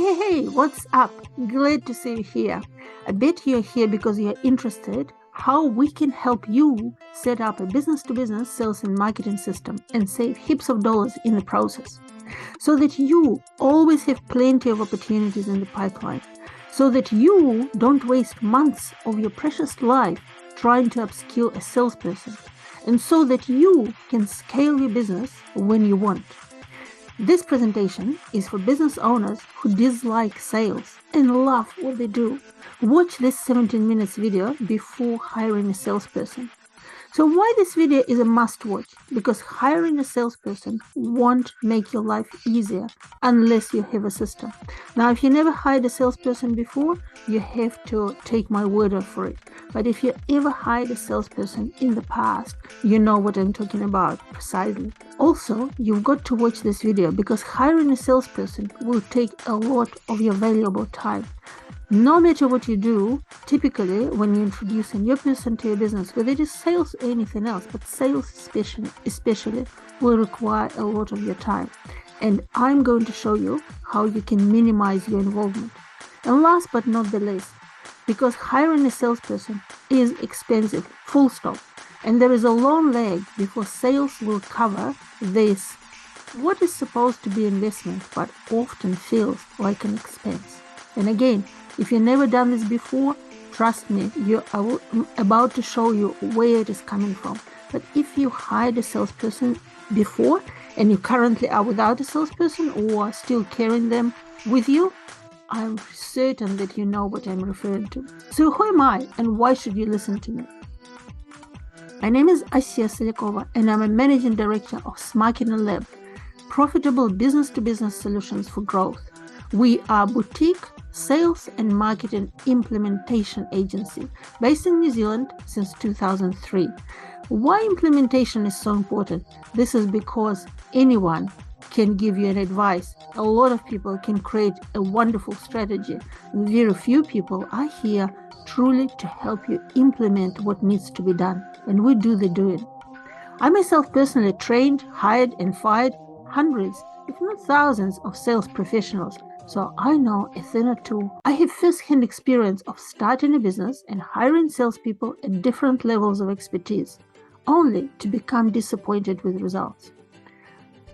Hey, what's up? Glad to see you here. I bet you're here because you're interested how we can help you set up a business-to-business sales and marketing system and save heaps of dollars in the process so that you always have plenty of opportunities in the pipeline, so that you don't waste months of your precious life trying to upskill a salesperson, and so that you can scale your business when you want. This presentation is for business owners who dislike sales and love what they do. Watch this 17 minutes video before hiring a salesperson. So why this video is a must watch? Because hiring a salesperson won't make your life easier unless you have a system. Now, if you never hired a salesperson before, you have to take my word for it. But if you ever hired a salesperson in the past, you know what I'm talking about precisely. Also, you've got to watch this video because hiring a salesperson will take a lot of your valuable time. No matter what you do, typically when you introduce a new person to your business, whether it is sales or anything else, but sales especially will require a lot of your time. And I'm going to show you how you can minimize your involvement. And last but not the least, because hiring a salesperson is expensive, full stop, and there is a long lag before sales will cover this, what is supposed to be investment but often feels like an expense. And again, if you've never done this before, trust me, I'm about to show you where it is coming from. But if you hired a salesperson before and you currently are without a salesperson or still carrying them with you, I'm certain that you know what I'm referring to. So who am I and why should you listen to me? My name is Asiya Selikova and I'm a managing director of Smarketing Lab, profitable business-to-business solutions for growth. We are boutique sales and marketing implementation agency based in New Zealand since 2003. Why implementation is so important? This is because anyone can give you an advice. A lot of people can create a wonderful strategy. Very few people are here truly to help you implement what needs to be done, and we do the doing. I myself personally trained, hired, and fired hundreds, if not thousands, of sales professionals. So I know a thing or two. I have first-hand experience of starting a business and hiring salespeople at different levels of expertise, only to become disappointed with results.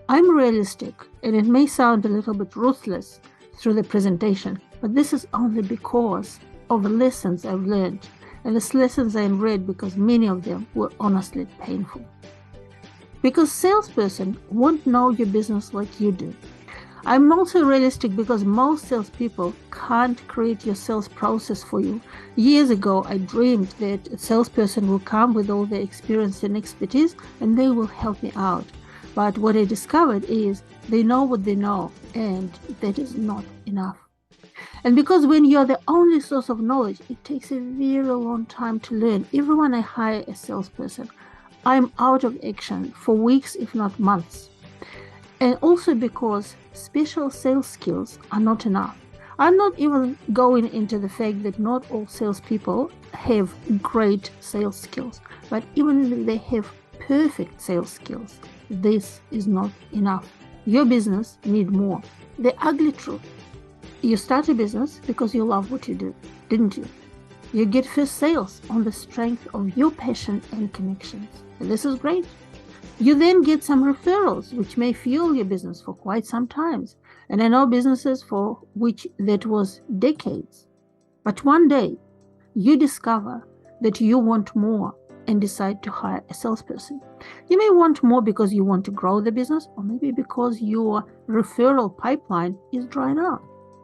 I'm realistic, and it may sound a little bit ruthless through the presentation, but this is only because of the lessons I've learned, and the lessons I read because many of them were honestly painful. Because salesperson won't know your business like you do. I'm also realistic because most salespeople can't create your sales process for you. Years ago, I dreamed that a salesperson will come with all their experience and expertise and they will help me out. But what I discovered is they know what they know, and that is not enough. And because when you're the only source of knowledge, it takes a very long time to learn. Even when I hire a salesperson, I'm out of action for weeks, if not months. And also because special sales skills are not enough. I'm not even going into the fact that not all salespeople have great sales skills, but even if they have perfect sales skills, this is not enough. Your business needs more. The ugly truth. You start a business because you love what you do, didn't you? You get first sales on the strength of your passion and connections. And this is great. You then get some referrals, which may fuel your business for quite some time. And I know businesses for which that was decades. But one day, you discover that you want more and decide to hire a salesperson. You may want more because you want to grow the business, or maybe because your referral pipeline is drying out.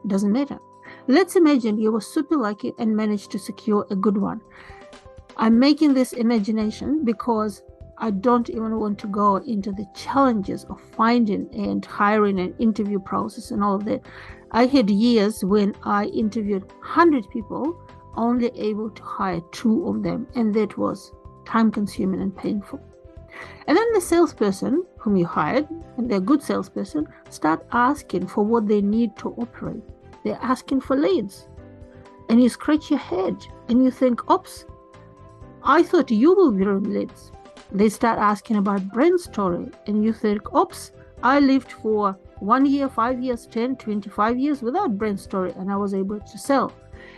Doesn't matter. Let's imagine you were super lucky and managed to secure a good one. I'm making this imagination because I don't even want to go into the challenges of finding and hiring an interview process and all of that. I had years when I interviewed 100 people, only able to hire 2 of them, and that was time-consuming and painful. And then the salesperson whom you hired, and they're a good salesperson, start asking for what they need to operate. They're asking for leads. And you scratch your head and you think, oops, I thought you will bring leads. They start asking about brand story and you think, oops, I lived for 1 year, 5 years, 10, 25 years without brand story, and I was able to sell.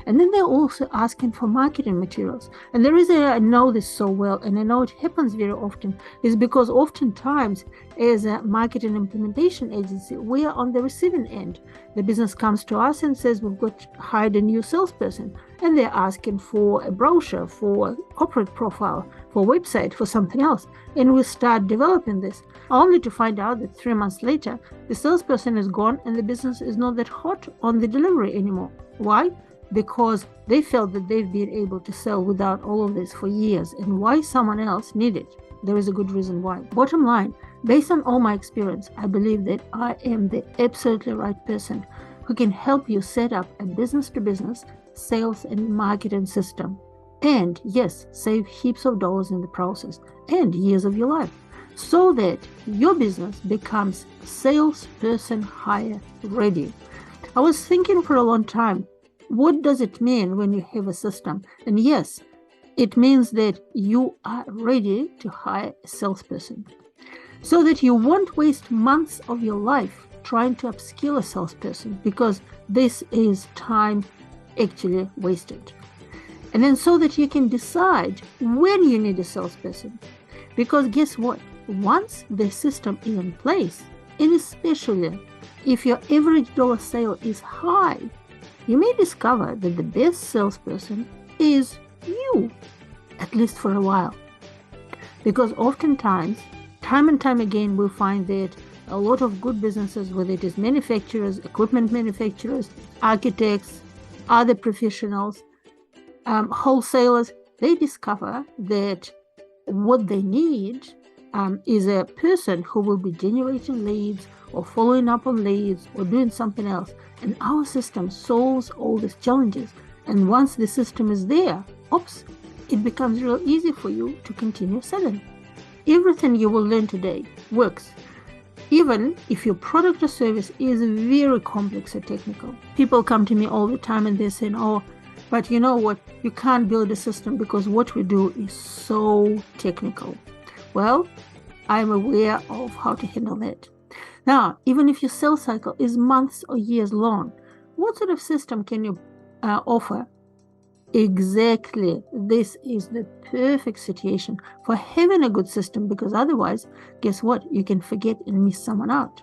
And then they're also asking for marketing materials. And the reason I know this so well, and I know it happens very often, is because oftentimes as a marketing implementation agency, we are on the receiving end. The business comes to us and says, we've got hired a new salesperson, and they're asking for a brochure, for a corporate profile, for a website, for something else. And we start developing this, only to find out that 3 months later, the salesperson is gone and the business is not that hot on the delivery anymore. Why? Because they felt that they've been able to sell without all of this for years, and why someone else needed. There is a good reason why. Bottom line, based on all my experience, I believe that I am the absolutely right person who can help you set up a business-to-business sales and marketing system. And yes, save heaps of dollars in the process and years of your life, so that your business becomes salesperson hire ready. I was thinking for a long time, what does it mean when you have a system? And yes, it means that you are ready to hire a salesperson, so that you won't waste months of your life trying to upskill a salesperson, because this is time actually wasted. And then so that you can decide when you need a salesperson. Because guess what? Once the system is in place, and especially if your average dollar sale is high, you may discover that the best salesperson is you, at least for a while. Because oftentimes, time and time again, we find that a lot of good businesses, whether it is manufacturers, equipment manufacturers, architects, other professionals, wholesalers, they discover that what they need is a person who will be generating leads or following up on leads or doing something else. And our system solves all these challenges. And once the system is there, it becomes real easy for you to continue selling. Everything you will learn today works, even if your product or service is very complex or technical. People come to me all the time and they're saying, oh, but you know what? You can't build a system because what we do is so technical. Well, I'm aware of how to handle that. Now, even if your sales cycle is months or years long, what sort of system can you offer? Exactly. This is the perfect situation for having a good system, because otherwise, guess what? You can forget and miss someone out.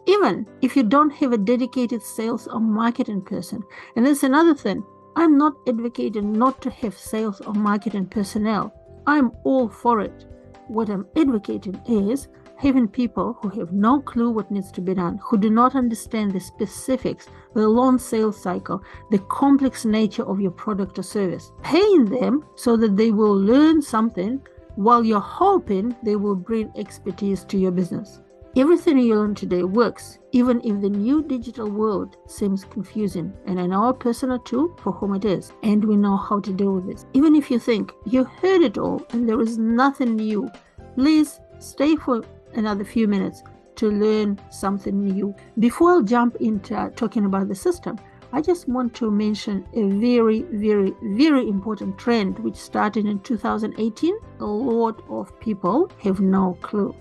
Even if you don't have a dedicated sales or marketing person, and that's another thing, I'm not advocating not to have sales or marketing personnel. I'm all for it. What I'm advocating is having people who have no clue what needs to be done, who do not understand the specifics, the long sales cycle, the complex nature of your product or service. Paying them so that they will learn something while you're hoping they will bring expertise to your business. Everything you learn today works, even if the new digital world seems confusing. And I know a person or two for whom it is, and we know how to deal with this. Even if you think you heard it all and there is nothing new, please stay for another few minutes to learn something new. Before I jump into talking about the system, I just want to mention a very, very, very important trend which started in 2018. A lot of people have no clue.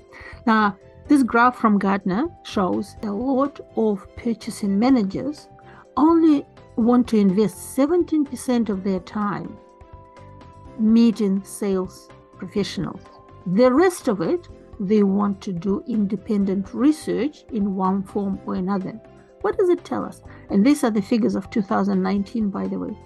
Now, this graph from Gartner shows a lot of purchasing managers only want to invest 17% of their time meeting sales professionals. The rest of it, they want to do independent research in one form or another. What does it tell us? And these are the figures of 2019, by the way.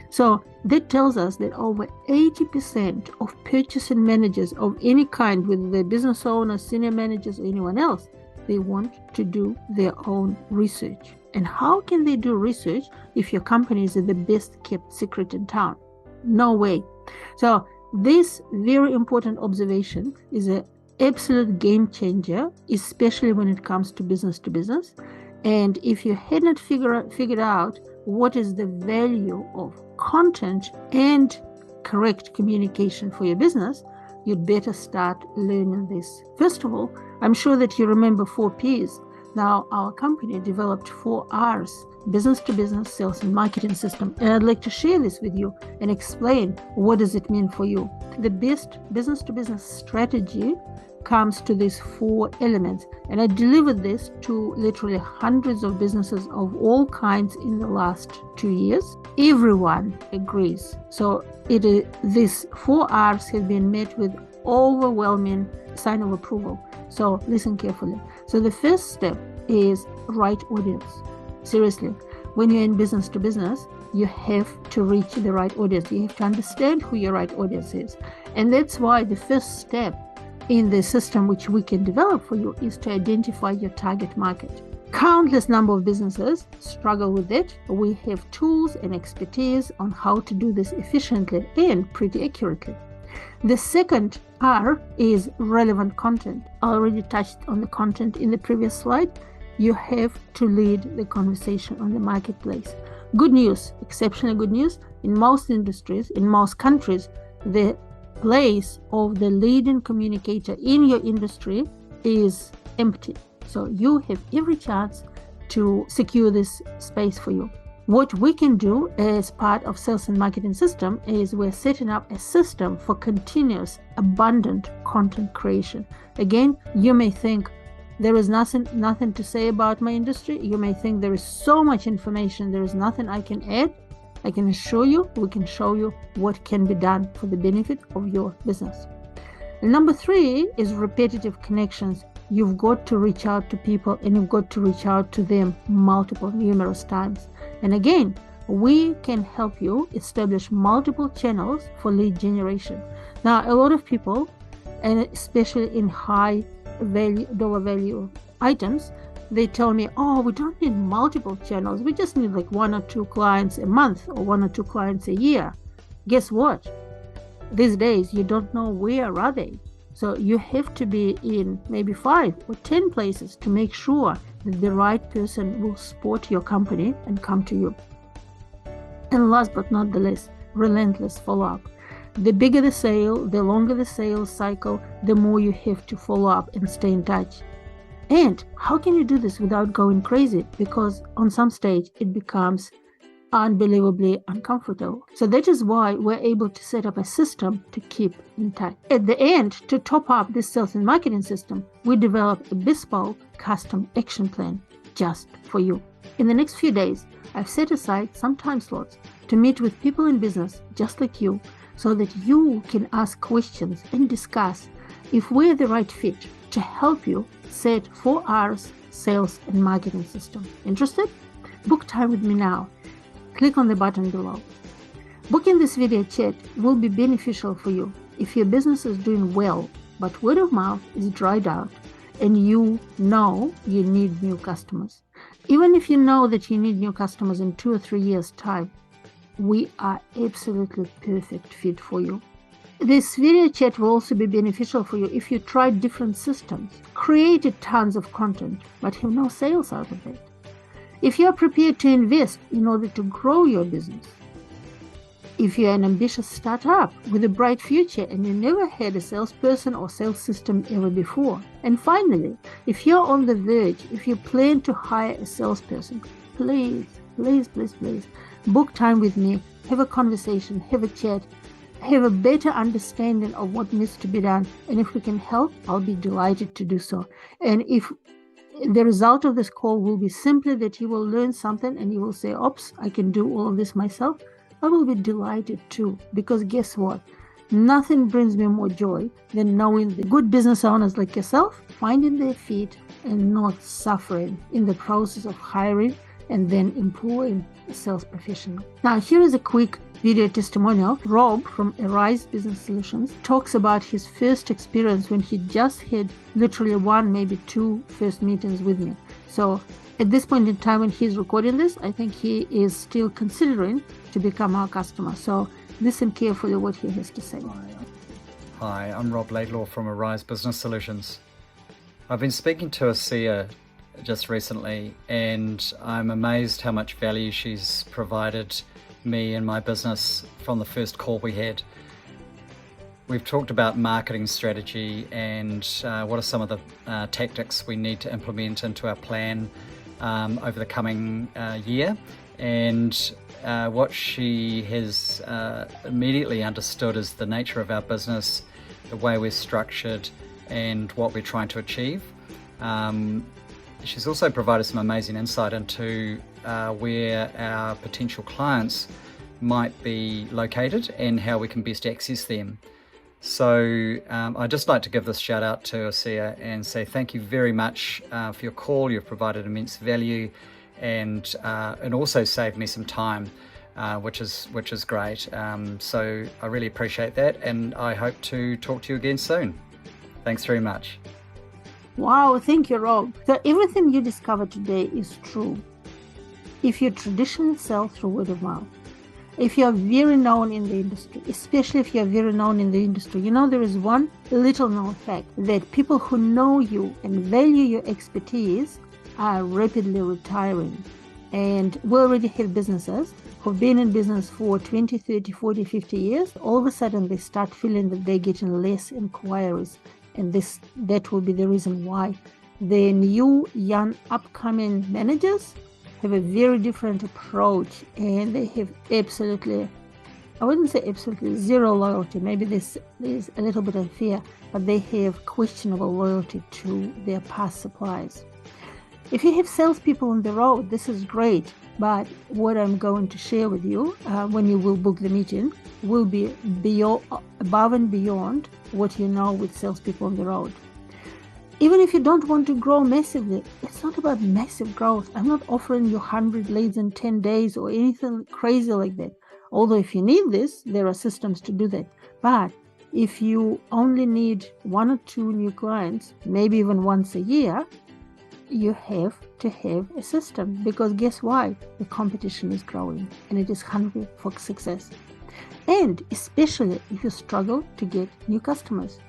So that tells us that over 80% of purchasing managers of any kind, whether they're business owners, senior managers, or anyone else, they want to do their own research. And how can they do research if your company is the best kept secret in town? No way. So this very important observation is an absolute game changer, especially when it comes to business. And if you hadn't figured out what is the value of content and correct communication for your business, you'd better start learning this. First of all, I'm sure that you remember 4 Ps. Now, our company developed 4 Rs, business-to-business sales and marketing system. And I'd like to share this with you and explain what does it mean for you. The best business-to-business strategy comes to these 4 elements. And I delivered this to literally hundreds of businesses of all kinds in the last 2 years. Everyone agrees. So these 4 R's have been met with overwhelming sign of approval. So listen carefully. So the first step is right audience. Seriously, when you're in business to business, you have to reach the right audience. You have to understand who your right audience is. And that's why the first step in the system which we can develop for you is to identify your target market. Countless number of businesses struggle with it. We have tools and expertise on how to do this efficiently and pretty accurately. The second R is relevant content. I already touched on the content in the previous slide. You have to lead the conversation on the marketplace. Good news, exceptionally good news, in most industries, in most countries, the place of the leading communicator in your industry is empty. So you have every chance to secure this space for you. What we can do as part of sales and marketing system is we're setting up a system for continuous, abundant content creation. Again, you may think there is nothing to say about my industry. You may think there is so much information, there is nothing I can add. I can assure you, we can show you what can be done for the benefit of your business. And number 3 is repetitive connections. You've got to reach out to people, and you've got to reach out to them numerous times. And again, we can help you establish multiple channels for lead generation. Now, a lot of people, and especially in high dollar value items, they tell me, oh, we don't need multiple channels. We just need like 1 or 2 clients a month or 1 or 2 clients a year. Guess what? These days, you don't know where are they. So you have to be in maybe 5 or 10 places to make sure that the right person will support your company and come to you. And last but not the least, relentless follow-up. The bigger the sale, the longer the sales cycle, the more you have to follow up and stay in touch. And how can you do this without going crazy? Because on some stage, it becomes unbelievably uncomfortable. So that is why we're able to set up a system to keep in touch. At the end, to top up this sales and marketing system, we develop a bespoke custom action plan just for you. In the next few days, I've set aside some time slots to meet with people in business just like you, so that you can ask questions and discuss if we're the right fit to help you set 4 R's sales and marketing system. Interested? Book time with me now. Click on the button below. Booking this video chat will be beneficial for you if your business is doing well, but word of mouth is dried out and you know you need new customers. Even if you know that you need new customers in 2 or 3 years' time, we are absolutely perfect fit for you. This video chat will also be beneficial for you if you tried different systems, created tons of content, but have no sales out of it. If you are prepared to invest in order to grow your business. If you're an ambitious startup with a bright future and you never had a salesperson or sales system ever before. And finally, if you're on the verge, if you plan to hire a salesperson, please book time with me, have a conversation, have a chat, have a better understanding of what needs to be done. And if we can help, I'll be delighted to do so. And if the result of this call will be simply that you will learn something and you will say, oops, I can do all of this myself, I will be delighted too. Because guess what? Nothing brings me more joy than knowing the good business owners like yourself finding their feet and not suffering in the process of hiring and then employing a sales professional. Now, here is a quick video testimonial. Rob from Arise Business Solutions talks about his first experience when he just had literally 1, maybe 2 first meetings with me. So at this point in time when he's recording this, I think he is still considering to become our customer. So listen carefully what he has to say. Hi, I'm Rob Laidlaw from Arise Business Solutions. I've been speaking to a seer just recently, and I'm amazed how much value she's provided me and my business from the first call we had. We've talked about marketing strategy and what are some of the tactics we need to implement into our plan over the coming year. And what she has immediately understood is the nature of our business, the way we're structured, and what we're trying to achieve. She's also provided some amazing insight into where our potential clients might be located and how we can best access them. So I'd just like to give this shout out to Asiya and say thank you very much for your call. You've provided immense value and also saved me some time, which is great. So I really appreciate that, and I hope to talk to you again soon. Thanks very much. Wow, thank you, Rob. So everything you discovered today is true. If you traditionally sell through word of mouth, if you are very known in the industry, especially if you are very known in the industry, there is one little known fact that people who know you and value your expertise are rapidly retiring. And we already have businesses who've been in business for 20, 30, 40, 50 years. All of a sudden, they start feeling that they're getting less inquiries. And that will be the reason why. The new, young, upcoming managers have a very different approach, and they have absolutely, I wouldn't say absolutely zero loyalty. Maybe there's a little bit of fear, but they have questionable loyalty to their past suppliers. If you have salespeople on the road, this is great. But what I'm going to share with you when you will book the meeting will be above and beyond what you know with salespeople on the road. Even if you don't want to grow massively, it's not about massive growth. I'm not offering you 100 leads in 10 days or anything crazy like that. Although if you need this, there are systems to do that. But if you only need 1 or 2 new clients, maybe even once a year, you have to have a system, because guess why? The competition is growing and it is hungry for success. And especially if you struggle to get new customers,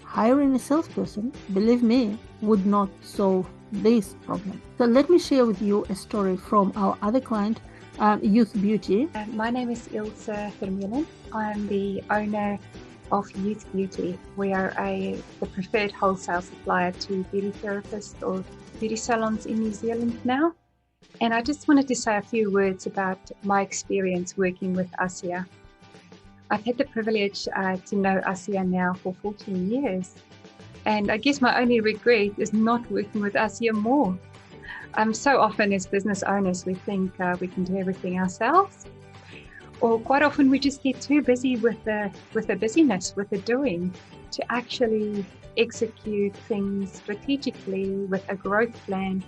hiring a salesperson, believe me, would not solve this problem. So let me share with you a story from our other client, Youth Beauty. My name is Ilse Vermeulen. I'm the owner of Youth Beauty. We are the preferred wholesale supplier to beauty therapists or beauty salons in New Zealand now. And I just wanted to say a few words about my experience working with Asiya. I've had the privilege to know Asiya now for 14 years. And I guess my only regret is not working with Asiya more. So often as business owners, we think we can do everything ourselves. Or quite often we just get too busy with the busyness, with the doing, to actually execute things strategically with a growth plan,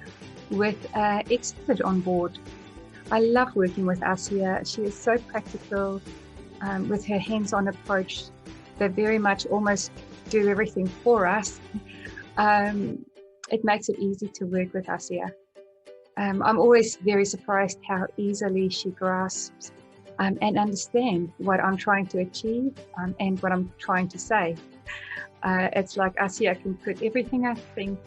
with an expert on board. I love working with Asiya. She is so practical with her hands-on approach. They very much almost do everything for us. It makes it easy to work with Asiya. I'm always very surprised how easily she grasps and understand what I'm trying to achieve and what I'm trying to say. It's like Asiya can put everything I think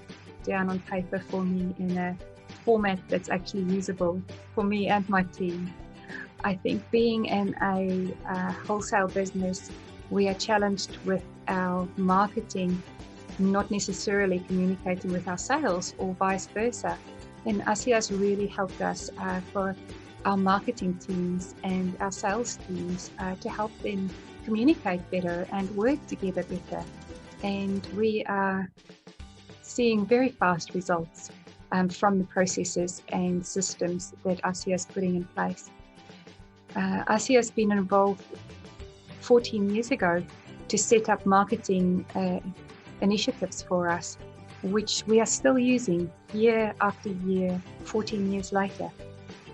down on paper for me in a format that's actually usable for me and my team. I think being in a wholesale business, we are challenged with our marketing, not necessarily communicating with our sales or vice versa. And Asiya's really helped us for our marketing teams and our sales teams to help them communicate better and work together better. And we are seeing very fast results from the processes and systems that Asiya's putting in place. Asiya's been involved 14 years ago to set up marketing initiatives for us, which we are still using year after year, 14 years later.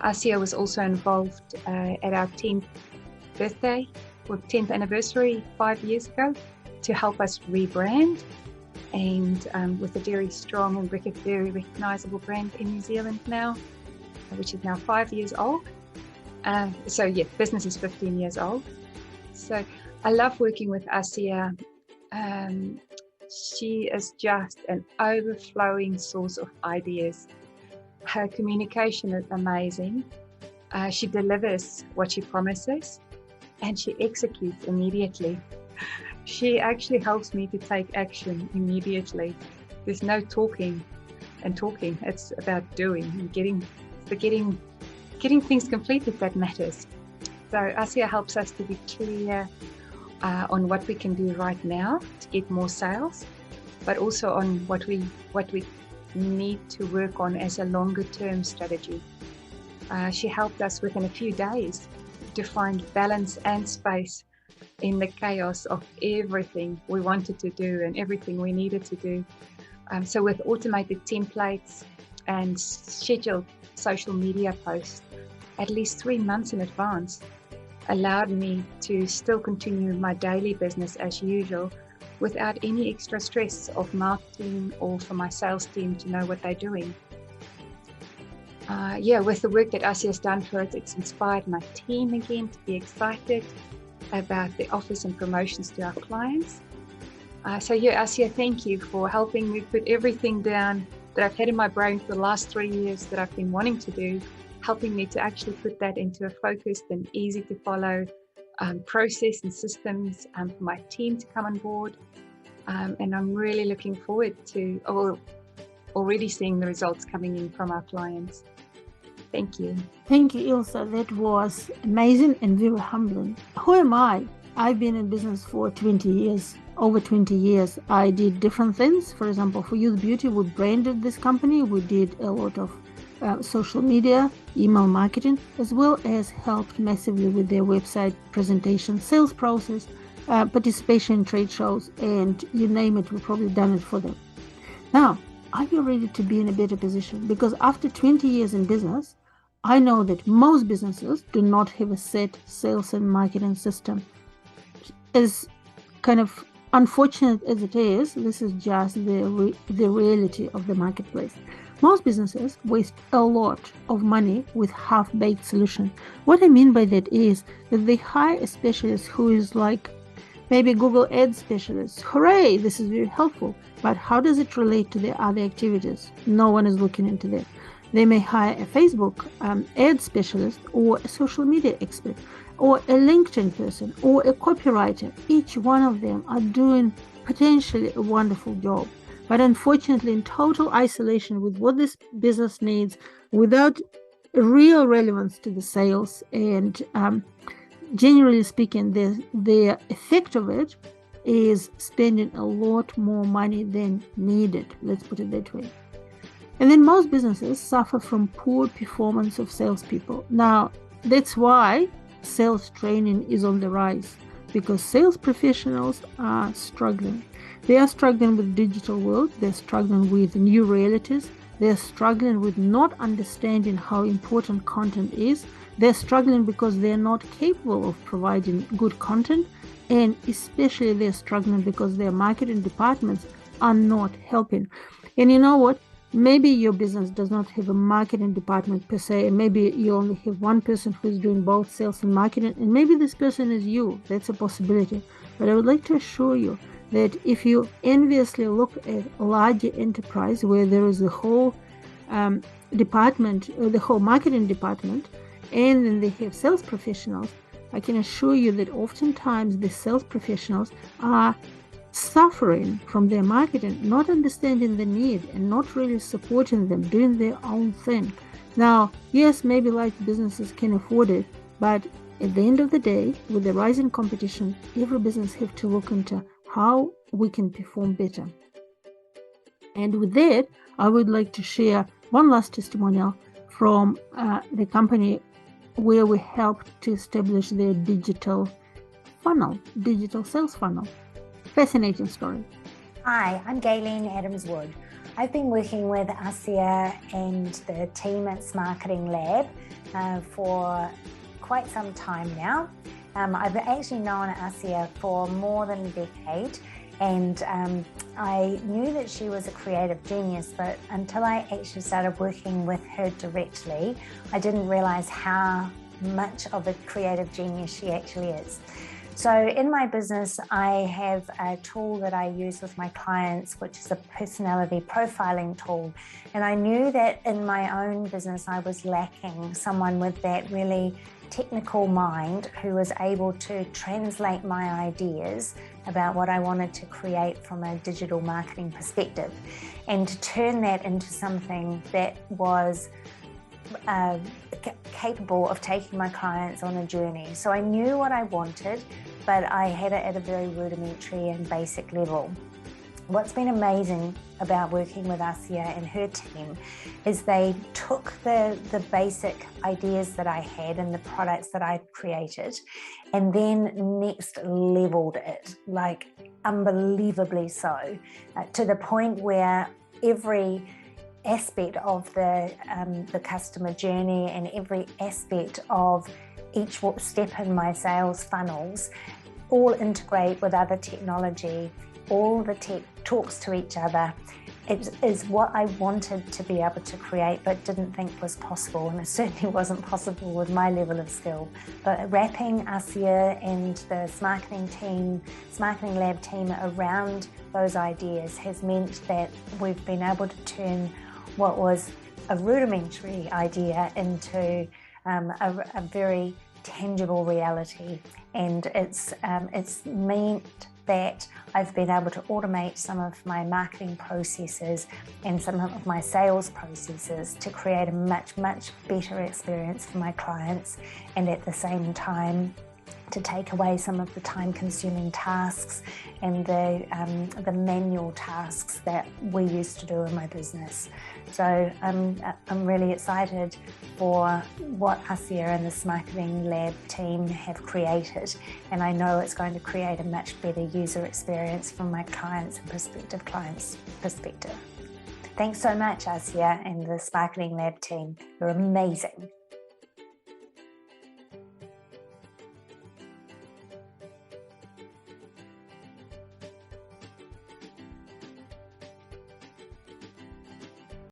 Asiya was also involved at our 10th birthday or 10th anniversary 5 years ago to help us rebrand, and with a very strong and very recognizable brand in New Zealand now, which is now 5 years old. So yeah, business is 15 years old. So I love working with Asiya. She is just an overflowing source of ideas. Her communication is amazing. She delivers what she promises and she executes immediately. She actually helps me to take action immediately. There's no talking and talking. It's about doing and getting things completed that matters. So Asiya helps us to be clear on what we can do right now to get more sales. but also on what we need to work on as a longer term strategy. She helped us within a few days to find balance and space in the chaos of everything we wanted to do and everything we needed to do. So with automated templates and scheduled social media posts at least 3 months in advance allowed me to still continue my daily business as usual without any extra stress of marketing or for my sales team to know what they're doing. With the work that Asia's done for us, it's inspired my team again to be excited about the offers and promotions to our clients. Asia, thank you for helping me put everything down that I've had in my brain for the last 3 years that I've been wanting to do, helping me to actually put that into a focused and easy to follow process and systems for my team to come on board. And I'm really looking forward to already seeing the results coming in from our clients. Thank you. Thank you, Ilse. That was amazing and very humbling. Who am I? I've been in business for 20 years. Over 20 years, I did different things. For example, for Youth Beauty, we branded this company. We did a lot of social media, email marketing, as well as helped massively with their website presentation, sales process, participation in trade shows, and you name it, we've probably done it for them. Now, are you ready to be in a better position? Because after 20 years in business, I know that most businesses do not have a set sales and marketing system. As kind of unfortunate as it is, this is just the reality of the marketplace. Most businesses waste a lot of money with half-baked solutions. What I mean by that is that they hire a specialist who is like maybe Google Ads specialist. Hooray, this is very helpful. But how does it relate to their other activities? No one is looking into that. They may hire a Facebook ad specialist or a social media expert or a LinkedIn person or a copywriter. Each one of them are doing potentially a wonderful job. But unfortunately, in total isolation with what this business needs, without real relevance to the sales and generally speaking, the effect of it is spending a lot more money than needed. Let's put it that way. And then most businesses suffer from poor performance of salespeople. Now, that's why sales training is on the rise, because sales professionals are struggling. They are struggling with digital world. They're struggling with new realities. They're struggling with not understanding how important content is. They're struggling because they're not capable of providing good content. And especially they're struggling because their marketing departments are not helping. And you know what? Maybe your business does not have a marketing department per se, and maybe you only have one person who's doing both sales and marketing, and maybe this person is you. That's a possibility. But I would like to assure you that if you enviously look at a larger enterprise where there is a whole department, the whole marketing department, and then they have sales professionals, I can assure you that oftentimes the sales professionals are suffering from their marketing, not understanding the need and not really supporting them, doing their own thing. Now, yes, maybe large businesses can afford it, but at the end of the day, with the rising competition, every business have to look into how we can perform better. And with that, I would like to share one last testimonial from the company where we helped to establish their digital sales funnel. Fascinating story. Hi, I'm Gayleen Adams-Wood. I've been working with Asia and the team at Marketing Lab for quite some time now. I've actually known Asia for more than a decade, and I knew that she was a creative genius, but until I actually started working with her directly, I didn't realize how much of a creative genius she actually is. So in my business, I have a tool that I use with my clients, which is a personality profiling tool. And I knew that in my own business, I was lacking someone with that really technical mind who was able to translate my ideas about what I wanted to create from a digital marketing perspective and to turn that into something that was capable of taking my clients on a journey. So I knew what I wanted, but I had it at a very rudimentary and basic level. What's been amazing about working with Asia and her team is they took the basic ideas that I had and the products that I created and then next leveled it, like unbelievably so, to the point where every aspect of the customer journey and every aspect of each step in my sales funnels all integrate with other technology. All the tech talks to each other. It is what I wanted to be able to create but didn't think was possible, and it certainly wasn't possible with my level of skill. But wrapping Asia and the Marketing Lab team around those ideas has meant that we've been able to turn what was a rudimentary idea into a very tangible reality, and it's meant that I've been able to automate some of my marketing processes and some of my sales processes to create a much better experience for my clients, and at the same time to take away some of the time-consuming tasks and the manual tasks that we used to do in my business. So I'm really excited for what Asia and this Marketing Lab team have created, and I know it's going to create a much better user experience from my clients and prospective clients' perspective. Thanks so much, Asia and this Marketing Lab team. You're amazing.